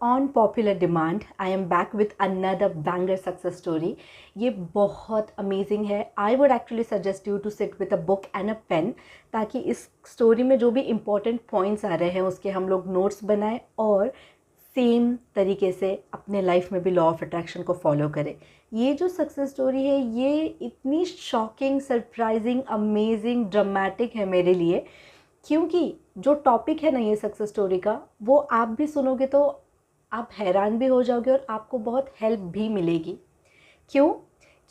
On popular demand I am back with another banger success story. ये बहुत amazing है। I would actually suggest you to sit with a book and a pen, ताकि इस story में जो भी important points आ रहे हैं उसके हम लोग नोट्स बनाएं और सेम तरीके से अपने लाइफ में भी लॉ ऑफ अट्रैक्शन को फॉलो करें। ये जो सक्सेस स्टोरी है ये इतनी शॉकिंग, सरप्राइजिंग, अमेजिंग, ड्रामेटिक है मेरे लिए, क्योंकि जो टॉपिक है ना ये सक्सेस स्टोरी का, वो आप भी सुनोगे तो आप हैरान भी हो जाओगे और आपको बहुत हेल्प भी मिलेगी। क्यों?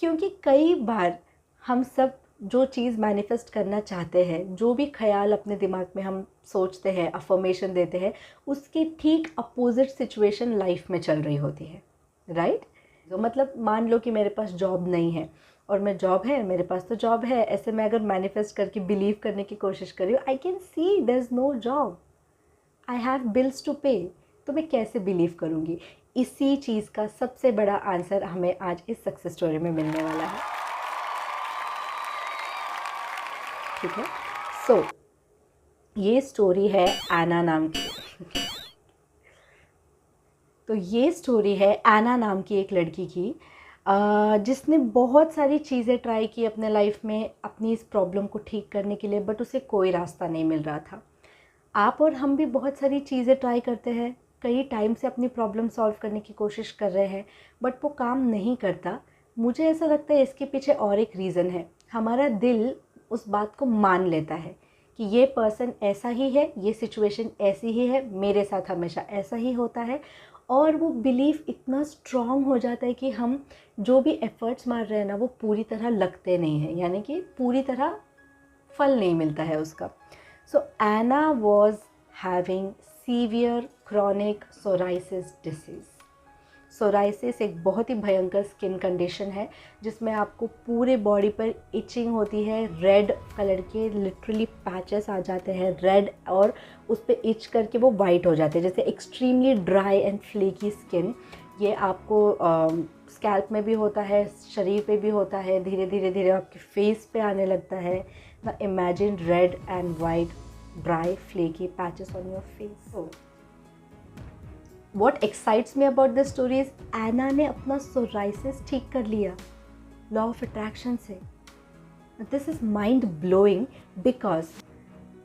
क्योंकि कई बार हम सब जो चीज़ मैनिफेस्ट करना चाहते हैं, जो भी ख्याल अपने दिमाग में हम सोचते हैं, अफर्मेशन देते हैं, उसके ठीक अपोजिट सिचुएशन लाइफ में चल रही होती है, राइट? तो मतलब मान लो कि मेरे पास जॉब नहीं है और मैं जॉब है, मेरे पास तो जॉब है, ऐसे मैं अगर मैनिफेस्ट करके बिलीव करने की कोशिश कर रही हूँ, I can see there is no job, I have bills to pay, तो मैं कैसे बिलीव करूँगी? इसी चीज़ का सबसे बड़ा आंसर हमें आज इस सक्सेस स्टोरी में मिलने वाला है। ठीक है, सो ये स्टोरी है एना नाम की। तो ये स्टोरी है एना नाम की एक लड़की की, जिसने बहुत सारी चीज़ें ट्राई की अपने लाइफ में अपनी इस प्रॉब्लम को ठीक करने के लिए, बट उसे कोई रास्ता नहीं मिल रहा था। आप और हम भी बहुत सारी चीज़ें ट्राई करते हैं, कई टाइम से अपनी प्रॉब्लम सॉल्व करने की कोशिश कर रहे हैं, बट वो काम नहीं करता। मुझे ऐसा लगता है इसके पीछे और एक रीज़न है। हमारा दिल उस बात को मान लेता है कि ये पर्सन ऐसा ही है, ये सिचुएशन ऐसी ही है, मेरे साथ हमेशा ऐसा ही होता है, और वो बिलीफ इतना स्ट्रॉन्ग हो जाता है कि हम जो भी एफ़र्ट्स मार रहे हैं ना वो पूरी तरह लगते नहीं हैं, यानी कि पूरी तरह फल नहीं मिलता है उसका। So Anna was having severe chronic psoriasis disease. Psoriasis एक बहुत ही भयंकर स्किन कंडीशन है जिसमें आपको पूरे बॉडी पर इचिंग होती है, रेड कलर के लिटरली पैचेस आ जाते हैं रेड, और उस पर इच करके वो वाइट हो जाते हैं, जैसे extremely dry and flaky skin. ये आपको स्कैल्प में भी होता है, शरीर पे भी होता है, धीरे धीरे धीरे आपके फेस पे आने लगता है ना। Imagine red and white dry flaky patches on your face. What excites me about this story is एना ने अपना सोराइसिस ठीक कर लिया लॉ ऑफ अट्रैक्शन से। This is mind blowing, because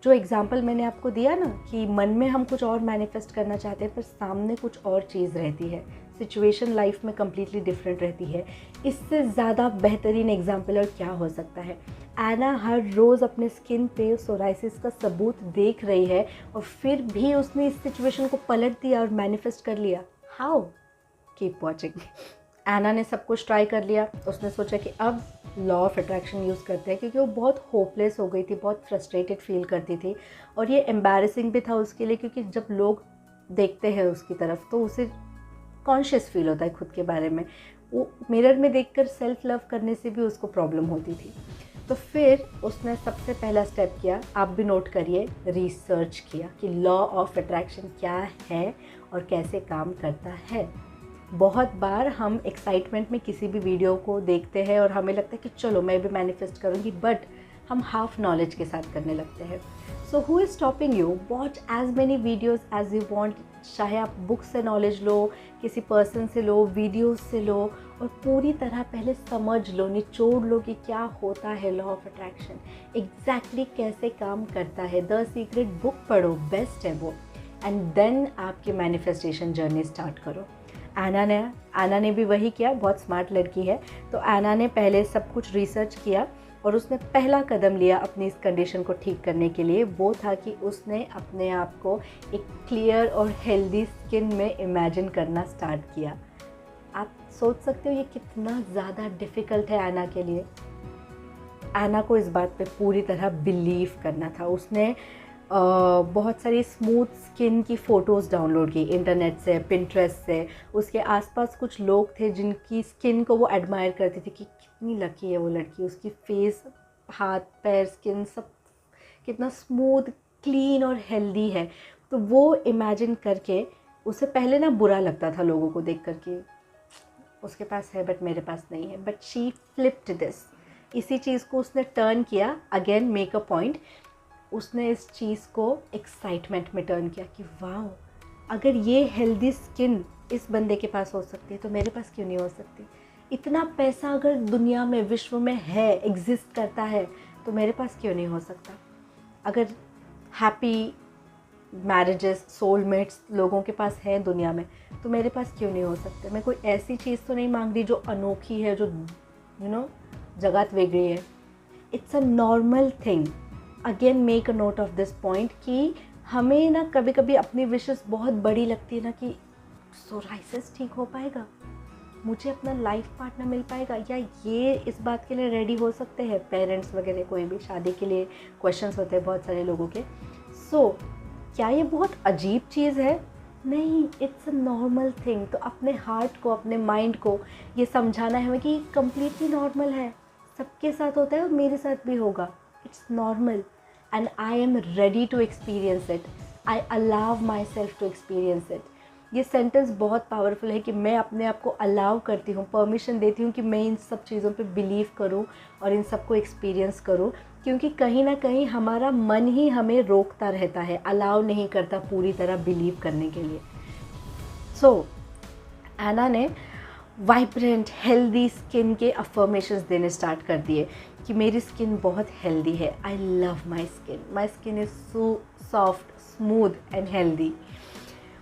जो एग्जाम्पल मैंने आपको दिया ना कि मन में हम कुछ और मैनिफेस्ट करना चाहते हैं पर सामने कुछ और चीज़ रहती है, सिचुएशन लाइफ में कम्प्लीटली डिफरेंट रहती है, इससे ज़्यादा बेहतरीन एग्जाम्पल और क्या हो सकता है। एना हर रोज़ अपने स्किन पे सोराइसिस का सबूत देख रही है और फिर भी उसने इस सिचुएशन को पलट दिया और मैनिफेस्ट कर लिया। हाउ? Keep watching. एना ने सब कुछ ट्राई कर लिया। उसने सोचा कि अब लॉ ऑफ अट्रैक्शन यूज़ करते हैं, क्योंकि वो बहुत होपलेस हो गई थी, बहुत फ्रस्ट्रेटेड फील करती थी, और ये एम्बैरेसिंग भी था उसके लिए, क्योंकि जब लोग देखते हैं उसकी तरफ तो उसे कॉन्शियस फील होता है खुद के बारे में। वो मिरर में देखकर सेल्फ लव करने से भी उसको प्रॉब्लम होती थी। तो फिर उसने सबसे पहला स्टेप किया, आप भी नोट करिए, रिसर्च किया कि लॉ ऑफ अट्रैक्शन क्या है और कैसे काम करता है। बहुत बार हम एक्साइटमेंट में किसी भी वीडियो को देखते हैं और हमें लगता है कि चलो मैं भी मैनिफेस्ट करूँगी, बट हम हाफ नॉलेज के साथ करने लगते हैं। So who is stopping you? Watch as many videos as you want. चाहे आप बुक से नॉलेज लो, किसी पर्सन से लो, वीडियोज़ से लो, और पूरी तरह पहले समझ लो, निचोड़ लो कि क्या होता है लॉ ऑफ अट्रैक्शन, एग्जैक्टली कैसे काम करता है। द सीक्रेट बुक पढ़ो, बेस्ट है वो, एंड देन आपकी मैनिफेस्टेशन जर्नी स्टार्ट करो। एना ने भी वही किया, बहुत स्मार्ट लड़की है। तो एना ने पहले सब कुछ रिसर्च किया और उसने पहला कदम लिया अपनी इस कंडीशन को ठीक करने के लिए। वो था कि उसने अपने आप को एक क्लियर और हेल्दी स्किन में इमेजिन करना स्टार्ट किया। आप सोच सकते हो ये कितना ज़्यादा डिफ़िकल्ट है एना के लिए। एना को इस बात पे पूरी तरह बिलीव करना था। उसने बहुत सारी स्मूथ स्किन की फ़ोटोज़ डाउनलोड की इंटरनेट से, पिंटरेस्ट से। उसके आसपास कुछ लोग थे जिनकी स्किन को वो एडमायर करती थी कि कितनी लकी है वो लड़की, उसकी फेस, हाथ पैर, स्किन सब कितना स्मूथ, क्लीन और हेल्दी है। तो वो इमेजिन करके, उसे पहले ना बुरा लगता था लोगों को देख कर के उसके पास है बट मेरे पास नहीं है, बट शी फ्लिप्ड दिस। इसी चीज़ को उसने टर्न किया, अगेन मेक अ पॉइंट, उसने इस चीज़ को एक्साइटमेंट में टर्न किया कि वाह अगर ये हेल्दी स्किन इस बंदे के पास हो सकती है तो मेरे पास क्यों नहीं हो सकती? इतना पैसा अगर दुनिया में, विश्व में है, एग्जिस्ट करता है, तो मेरे पास क्यों नहीं हो सकता? अगर हैप्पी मैरिजेस, सोलमेट्स लोगों के पास है दुनिया में, तो मेरे पास क्यों नहीं हो सकते? मैं कोई ऐसी चीज़ तो नहीं मांग रही जो अनोखी है, जो जगत वेगड़ी है। It's a normal thing. Again make a note of this point कि हमें ना कभी कभी अपनी विशेस बहुत बड़ी लगती है ना, कि सोराइसिस ठीक हो पाएगा, मुझे अपना लाइफ पार्टनर मिल पाएगा, या ये इस बात के लिए रेडी हो सकते हैं पेरेंट्स वगैरह, कोई भी शादी के लिए क्वेश्चंस होते हैं बहुत सारे लोगों के। क्या ये बहुत अजीब चीज़ है? नहीं, इट्स अ नॉर्मल थिंग। तो अपने हार्ट को, अपने माइंड को ये समझाना है हमें कि कम्प्लीटली नॉर्मल है, सबके साथ होता है और मेरे साथ भी होगा। It's normal and I am ready to experience it, I allow my self to experience it. ये सेंटेंस बहुत पावरफुल है कि मैं अपने आप को अलाउ करती हूँ, परमिशन देती हूँ कि मैं इन सब चीज़ों पे बिलीव करूँ और इन सब को एक्सपीरियंस करूँ, क्योंकि कहीं ना कहीं हमारा मन ही हमें रोकता रहता है, अलाउ नहीं करता पूरी तरह बिलीव करने के लिए। एना ने वाइब्रेंट हेल्दी स्किन के अफर्मेशंस देने स्टार्ट कर दिए कि मेरी स्किन बहुत हेल्दी है, I love my skin is so soft, smooth and healthy.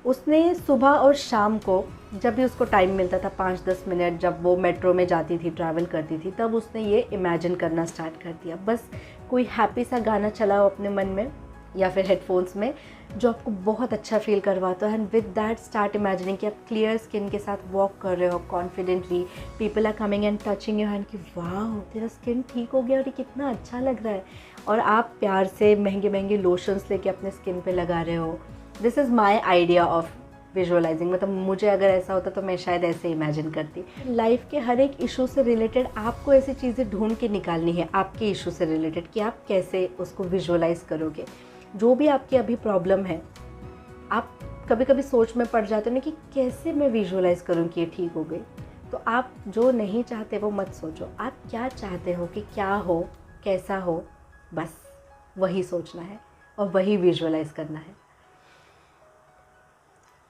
उसने सुबह और शाम को जब भी उसको टाइम मिलता था, 5-10 मिनट, जब वो मेट्रो में जाती थी, ट्रैवल करती थी, तब उसने ये इमेजिन करना स्टार्ट कर दिया। बस कोई हैप्पी सा गाना चलाओ अपने मन में या फिर हेडफोन्स में जो आपको बहुत अच्छा फील करवाता है, and with that start imagining कि आप क्लियर स्किन के साथ वॉक कर रहे हो confidently, people are coming and touching your hand कि वाह तेरा स्किन ठीक हो गया और ये कितना अच्छा लग रहा है, और आप प्यार से महंगे महंगे लोशंस लेके अपने स्किन पे लगा रहे हो। This is my idea of visualising. मतलब मुझे अगर ऐसा होता तो मैं शायद ऐसे इमेजिन करती। लाइफ के हर एक इशू से रिलेटेड आपको ऐसी चीज़ें ढूंढ के निकालनी है आपके इशू से रिलेटेड कि आप कैसे उसको विजुअलाइज करोगे। जो भी आपकी अभी प्रॉब्लम है, आप कभी कभी सोच में पड़ जाते हो ना कि कैसे मैं विजुअलाइज करूँ कि ये ठीक हो गई। तो आप जो नहीं चाहते वो मत सोचो, आप क्या चाहते हो कि क्या हो, कैसा हो, बस वही सोचना है और वही विजुअलाइज करना है।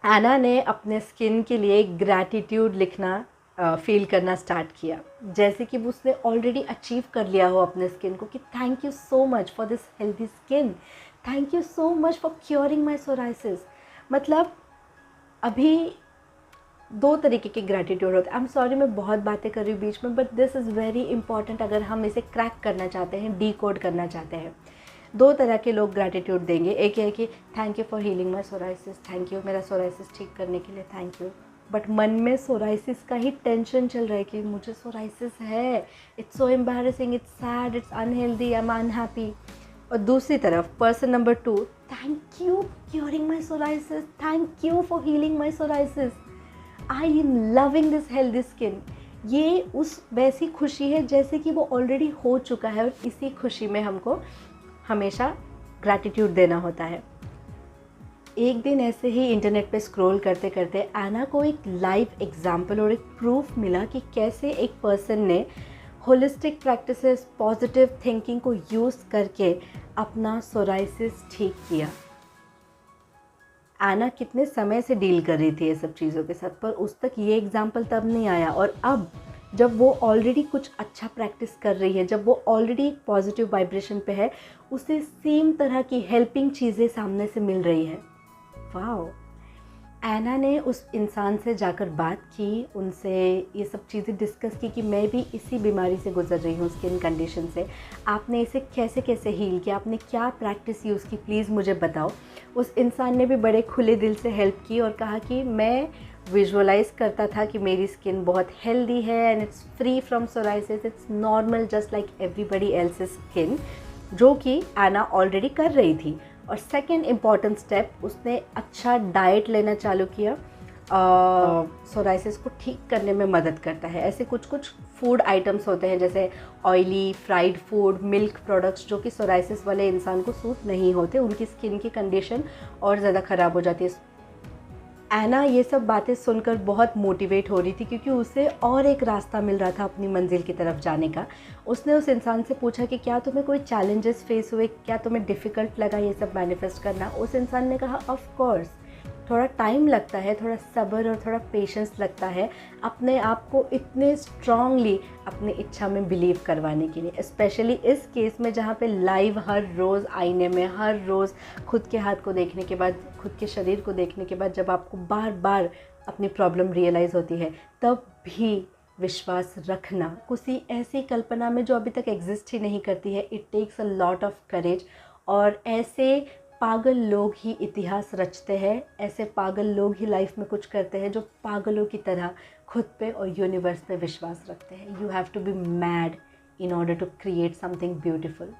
एना ने अपने स्किन के लिए ग्रैटिट्यूड लिखना फील करना स्टार्ट किया, जैसे कि उसने ऑलरेडी अचीव कर लिया हो अपने स्किन को, कि thank you so much for this healthy skin, thank you so much for curing my psoriasis. मतलब अभी 2 तरीके के ग्रैटिट्यूड होते हैं। आई एम सॉरी मैं बहुत बातें कर रही हूँ बीच में, but this is very important अगर हम इसे क्रैक करना चाहते हैं, डीकोड करना चाहते हैं। 2 तरह के लोग ग्रैटिट्यूड देंगे। एक है कि thank you for healing my psoriasis, thank you मेरा सोराइसिस ठीक करने के लिए थैंक यू, बट मन में सोराइसिस का ही टेंशन चल रहा है कि मुझे सोराइसिस है, it's so embarrassing, it's sad, it's unhealthy, I am unhappy. और दूसरी तरफ person number 2, thank you curing my psoriasis, thank you for healing my psoriasis, I am loving this healthy skin. ये उस वैसी खुशी है जैसे कि वो ऑलरेडी हो चुका है, और इसी खुशी में हमको हमेशा ग्रैटिट्यूड देना होता है। एक दिन ऐसे ही इंटरनेट पे स्क्रॉल करते करते एना को एक लाइव एग्जाम्पल और एक प्रूफ मिला कि कैसे एक पर्सन ने होलिस्टिक प्रैक्टिसेस, पॉजिटिव थिंकिंग को यूज़ करके अपना सोराइसिस ठीक किया। एना कितने समय से डील कर रही थी ये सब चीज़ों के साथ, पर उस तक ये एग्जाम्पल तब नहीं आया, और अब जब वो ऑलरेडी कुछ अच्छा प्रैक्टिस कर रही है, जब वो ऑलरेडी एक पॉजिटिव वाइब्रेशन पे है, उसे सेम तरह की हेल्पिंग चीज़ें सामने से मिल रही है। वाओ। एना ने उस इंसान से जाकर बात की, उनसे ये सब चीज़ें डिस्कस की कि मैं भी इसी बीमारी से गुजर रही हूँ, स्किन कंडीशन से, आपने इसे कैसे कैसे हील किया, आपने क्या प्रैक्टिस यूज़ की, प्लीज़ मुझे बताओ। उस इंसान ने भी बड़े खुले दिल से हेल्प की और कहा कि मैं विजुअलाइज करता था कि मेरी स्किन बहुत हेल्दी है and it's free from psoriasis, it's normal just like everybody else's skin, जो कि एना ऑलरेडी कर रही थी। और सेकंड इम्पॉर्टेंट स्टेप, उसने अच्छा डाइट लेना चालू किया। सोराइसिस को ठीक करने में मदद करता है। ऐसे कुछ कुछ फूड आइटम्स होते हैं जैसे oily, fried food, milk products, जो कि सोराइसिस वाले इंसान को सूट नहीं होते, उनकी स्किन की कंडीशन और ज़्यादा ख़राब हो जाती है। एना ये सब बातें सुनकर बहुत मोटिवेट हो रही थी, क्योंकि उसे और एक रास्ता मिल रहा था अपनी मंजिल की तरफ जाने का। उसने उस इंसान से पूछा कि क्या तुम्हें कोई चैलेंजेस फेस हुए, क्या तुम्हें डिफ़िकल्ट लगा ये सब मैनिफेस्ट करना। उस इंसान ने कहा ऑफ कोर्स, थोड़ा टाइम लगता है, थोड़ा सब्र और थोड़ा पेशेंस लगता है अपने आप को इतने स्ट्रांगली अपनी इच्छा में बिलीव करवाने के लिए, स्पेशली इस केस में जहाँ पे लाइव हर रोज़ आईने में, हर रोज़ खुद के हाथ को देखने के बाद, खुद के शरीर को देखने के बाद जब आपको बार बार अपनी प्रॉब्लम रियलाइज़ होती है, तब भी विश्वास रखना किसी ऐसी कल्पना में जो अभी तक एग्जिस्ट ही नहीं करती है, it takes a lot of courage. और ऐसे पागल लोग ही इतिहास रचते हैं, ऐसे पागल लोग ही लाइफ में कुछ करते हैं जो पागलों की तरह खुद पे और यूनिवर्स पे विश्वास रखते हैं। You have to be mad in order to create something beautiful.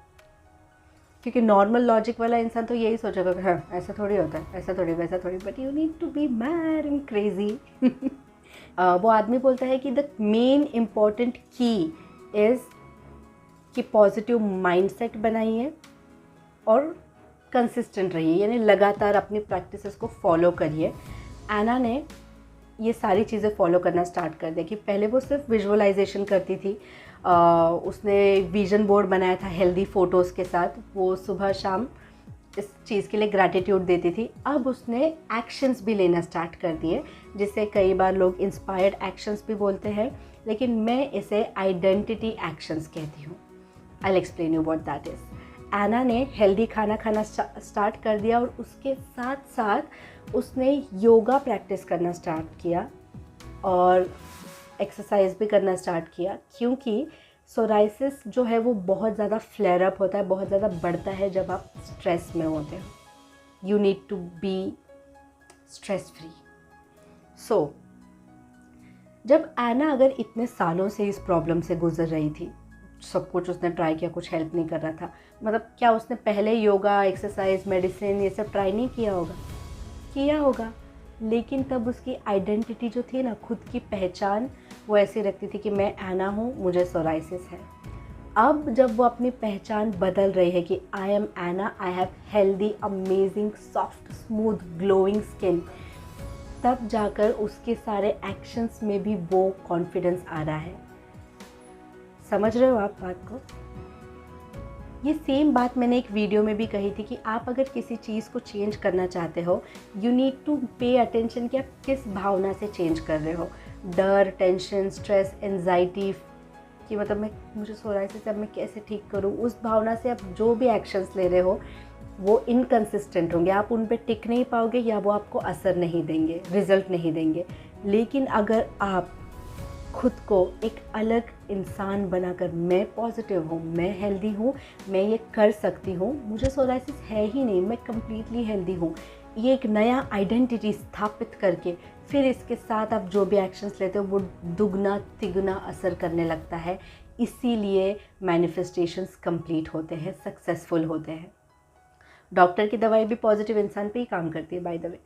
क्योंकि नॉर्मल लॉजिक वाला इंसान तो यही सोचेगा कि हाँ ऐसा थोड़ी होता है, ऐसा थोड़ी वैसा थोड़ी, but you need to be mad and crazy. वो आदमी बोलता है कि the main important key is कि पॉजिटिव माइंडसेट बनाइए और कंसिस्टेंट रहिए, यानी लगातार अपनी प्रैक्टिसेस को फॉलो करिए। एना ने ये सारी चीज़ें फॉलो करना स्टार्ट कर दिया कि पहले वो सिर्फ विजुअलाइजेशन करती थी। उसने विजन बोर्ड बनाया था हेल्दी फ़ोटोज़ के साथ, वो सुबह शाम इस चीज़ के लिए ग्रैटिट्यूड देती थी। अब उसने एक्शंस भी लेना स्टार्ट कर दिए, जिसे कई बार लोग इंस्पायर्ड एक्शंस भी बोलते हैं, लेकिन मैं इसे आइडेंटिटी एक्शंस कहती हूँ। I will explain you what that is. Anna ने हेल्दी खाना खाना स्टार्ट कर दिया और उसके साथ साथ उसने योगा प्रैक्टिस करना स्टार्ट किया और एक्सरसाइज भी करना स्टार्ट किया, क्योंकि सोराइसिस जो है वो बहुत ज़्यादा फ्लेयर अप होता है, बहुत ज़्यादा बढ़ता है जब आप स्ट्रेस में होते हो। You need to be stress free. So जब एना अगर इतने सालों से इस प्रॉब्लम से गुजर रही थी, सब कुछ उसने ट्राई किया, कुछ हेल्प नहीं कर रहा था, मतलब क्या उसने पहले योगा, एक्सरसाइज, मेडिसिन ये सब ट्राई नहीं किया होगा? किया होगा, लेकिन तब उसकी आइडेंटिटी जो थी ना, खुद की पहचान, वो ऐसी रखती थी कि मैं एना हूँ, मुझे सोराइसिस है। अब जब वो अपनी पहचान बदल रही है कि I am Anna, I have healthy amazing soft smooth glowing skin, तब जाकर उसके सारे एक्शंस में भी वो कॉन्फिडेंस आ रहा है। समझ रहे हो आप बात को? ये सेम बात मैंने एक वीडियो में भी कही थी कि आप अगर किसी चीज़ को चेंज करना चाहते हो, you need to pay attention कि आप किस भावना से चेंज कर रहे हो। डर, टेंशन, स्ट्रेस, एंजाइटी कि मतलब मुझे सोराइसिस है, अब मैं कैसे ठीक करूँ, उस भावना से आप जो भी एक्शंस ले रहे हो वो इनकंसिस्टेंट होंगे, आप उन पे टिक नहीं पाओगे या वो आपको असर नहीं देंगे, रिजल्ट नहीं देंगे। लेकिन अगर आप खुद को एक अलग इंसान बनाकर, मैं पॉजिटिव हूँ, मैं हेल्दी हूँ, मैं ये कर सकती हूँ, मुझे सोराइसिस है ही नहीं, मैं कम्प्लीटली हेल्दी हूँ, ये एक नया आइडेंटिटी स्थापित करके फिर इसके साथ आप जो भी एक्शंस लेते हो वो दुगना तिगुना असर करने लगता है। इसीलिए मैनिफेस्टेशंस कंप्लीट होते हैं, सक्सेसफुल होते हैं। डॉक्टर की दवाई भी पॉजिटिव इंसान पे ही काम करती है, बाय द वे।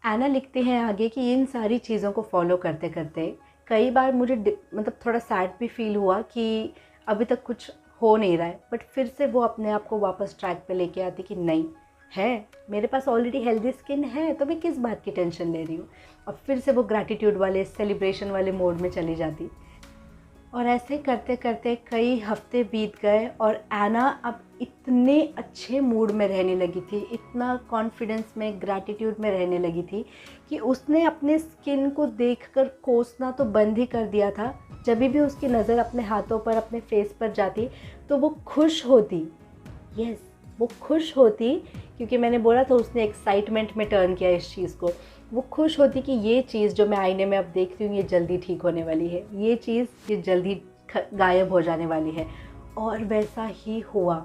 एना लिखते हैं आगे कि इन सारी चीज़ों को फॉलो करते करते कई बार मुझे मतलब थोड़ा सैड भी फील हुआ कि अभी तक कुछ हो नहीं रहा है, बट फिर से वो अपने आप को वापस ट्रैक पे लेके आती कि नहीं है, मेरे पास ऑलरेडी हेल्दी स्किन है, तो मैं किस बात की टेंशन ले रही हूँ। और फिर से वो ग्रैटिट्यूड वाले, सेलिब्रेशन वाले मोड में चली जाती। और ऐसे करते करते कई हफ्ते बीत गए और एना अब इतने अच्छे मूड में रहने लगी थी, इतना कॉन्फिडेंस में, ग्रैटिट्यूड में रहने लगी थी कि उसने अपने स्किन को देखकर कोसना तो बंद ही कर दिया था। जब भी उसकी नज़र अपने हाथों पर, अपने फेस पर जाती तो वो खुश होती। यस, वो खुश होती, क्योंकि मैंने बोला था उसने एक्साइटमेंट में टर्न किया इस चीज़ को। वो खुश होती कि ये चीज़ जो मैं आईने में अब देख रही हूँ ये जल्दी ठीक होने वाली है, ये चीज़ ये जल्दी गायब हो जाने वाली है। और वैसा ही हुआ।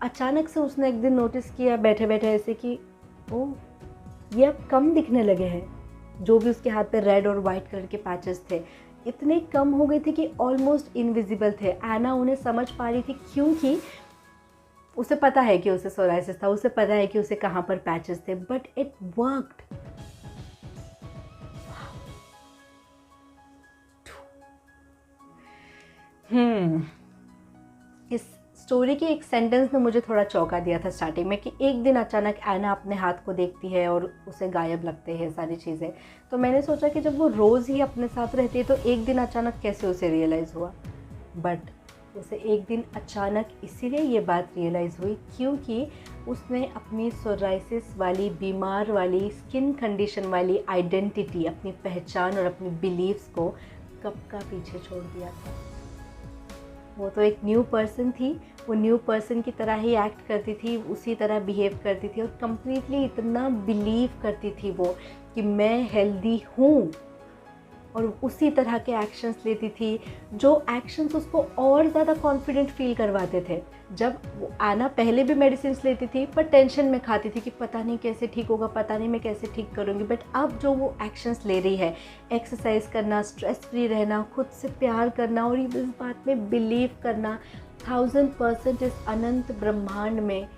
अचानक से उसने एक दिन नोटिस किया बैठे बैठे ऐसे कि ओह, ये अब कम दिखने लगे हैं। जो भी उसके हाथ पे रेड और वाइट कलर के पैचेस थे इतने कम हो गए थे कि ऑलमोस्ट इनविजिबल थे। एना उन्हें समझ पा रही थी, क्योंकि उसे पता है कि उसे सोराइसिस था, उसे पता है कि उसे कहाँ पर पैचेस थे, बट इट वर्कड। इस स्टोरी की एक सेंटेंस ने मुझे थोड़ा चौंका दिया था स्टार्टिंग में कि एक दिन अचानक एना अपने हाथ को देखती है और उसे गायब लगते हैं सारी चीज़ें। तो मैंने सोचा कि जब वो रोज़ ही अपने साथ रहती है तो एक दिन अचानक कैसे उसे रियलाइज़ हुआ। बट उसे एक दिन अचानक इसीलिए ये बात रियलाइज़ हुई क्योंकि उसने अपनी सोराइसिस वाली बीमार वाली स्किन कंडीशन वाली आइडेंटिटी, अपनी पहचान और अपनी बिलीव्स को कब का पीछे छोड़ दिया था। वो तो एक न्यू पर्सन थी, वो न्यू पर्सन की तरह ही एक्ट करती थी, उसी तरह बिहेव करती थी और कम्प्लीटली इतना बिलीव करती थी वो कि मैं हेल्दी हूँ, और उसी तरह के एक्शंस लेती थी जो एक्शंस उसको और ज़्यादा कॉन्फिडेंट फील करवाते थे। जब वो आना पहले भी मेडिसिन लेती थी पर टेंशन में खाती थी कि पता नहीं कैसे ठीक होगा, पता नहीं मैं कैसे ठीक करूँगी, बट अब जो वो एक्शंस ले रही है, एक्सरसाइज करना, स्ट्रेस फ्री रहना, खुद से प्यार करना और इस बात में बिलीव करना, 1000% इस अनंत ब्रह्मांड में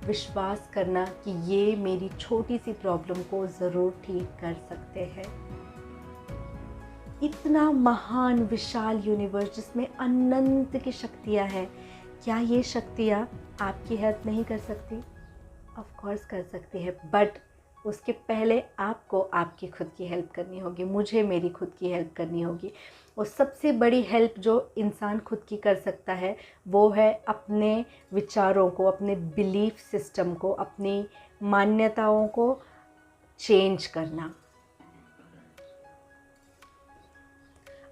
विश्वास करना कि ये मेरी छोटी सी प्रॉब्लम को ज़रूर ठीक कर सकते हैं। इतना महान विशाल यूनिवर्स जिसमें अनंत की शक्तियाँ हैं, क्या ये शक्तियाँ आपकी हेल्प नहीं कर सकती? ऑफ कोर्स कर सकती है, बट उसके पहले आपको आपकी खुद की हेल्प करनी होगी, मुझे मेरी खुद की हेल्प करनी होगी। और सबसे बड़ी हेल्प जो इंसान खुद की कर सकता है वो है अपने विचारों को, अपने बिलीफ सिस्टम को, अपनी मान्यताओं को चेंज करना।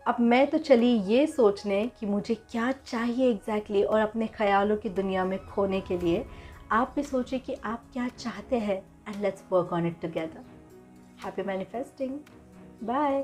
अब मैं तो चली ये सोचने कि मुझे क्या चाहिए एग्जैक्टली और अपने ख्यालों की दुनिया में खोने के लिए। आप भी सोचिए कि आप क्या चाहते हैं and let's work on it together. Happy manifesting. Bye.